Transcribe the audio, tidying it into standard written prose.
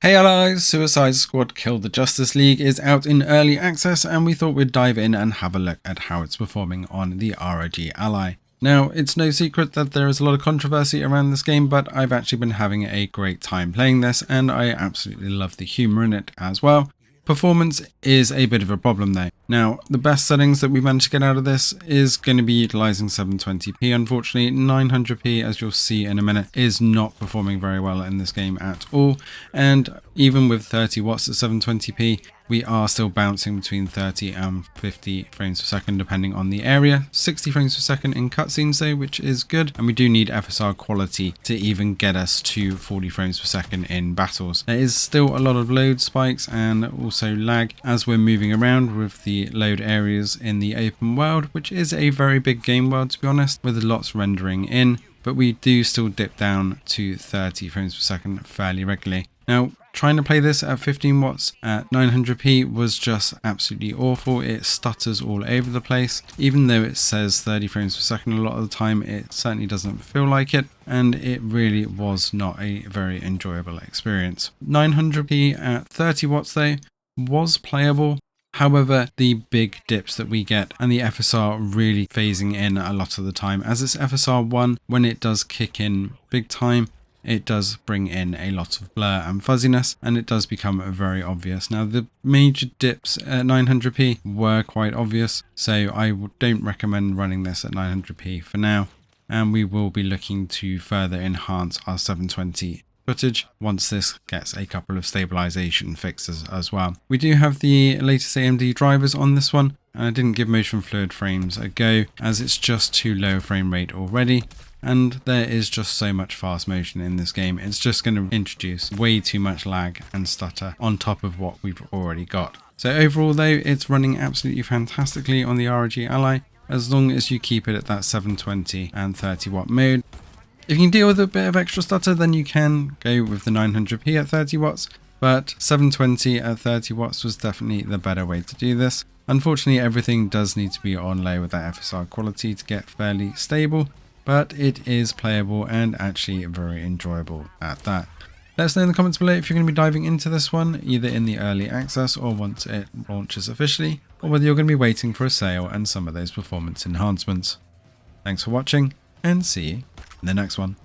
Hey allies, Suicide Squad Kill the Justice League is out in early access and we thought we'd dive in and have a look at how it's performing on the ROG Ally. Now, it's no secret that there is a lot of controversy around this game, but I've actually been having a great time playing this and I absolutely love the humour in it as well. Performance is a bit of a problem though. Now, the best settings that we managed to get out of this is going to be utilising 720p. Unfortunately, 900p, as you'll see in a minute, is not performing very well in this game at all. And even with 30 watts at 720p, we are still bouncing between 30 and 50 frames per second depending on the area. 60 frames per second in cutscenes though, which is good. And we do need FSR quality to even get us to 40 frames per second in battles. There is still a lot of load spikes and also lag as we're moving around with the load areas in the open world, which is a very big game world to be honest, with lots rendering in. But we do still dip down to 30 frames per second fairly regularly. Now, trying to play this at 15 watts at 900p was just absolutely awful. It stutters all over the place. Even though it says 30 frames per second a lot of the time, it certainly doesn't feel like it. And it really was not a very enjoyable experience. 900p at 30 watts though was playable. However, the big dips that we get and the FSR really phasing in a lot of the time. As it's FSR 1, when it does kick in big time, it does bring in a lot of blur and fuzziness and it does become very obvious. Now the major dips at 900p were quite obvious, so I don't recommend running this at 900p for now, and we will be looking to further enhance our 720 footage once this gets a couple of stabilization fixes as well. We do have the latest AMD drivers on this one, and I didn't give motion fluid frames a go as it's just too low a frame rate already. And there is just so much fast motion in this game, it's just going to introduce way too much lag and stutter on top of what we've already got. So overall though, it's running absolutely fantastically on the ROG Ally, as long as you keep it at that 720 and 30 watt mode. If you can deal with a bit of extra stutter, then you can go with the 900p at 30 watts, but 720 at 30 watts was definitely the better way to do this. Unfortunately, everything does need to be on low with that FSR quality to get fairly stable, but it is playable and actually very enjoyable at that. Let us know in the comments below if you're going to be diving into this one, either in the early access or once it launches officially, or whether you're going to be waiting for a sale and some of those performance enhancements. Thanks for watching, and see you in the next one.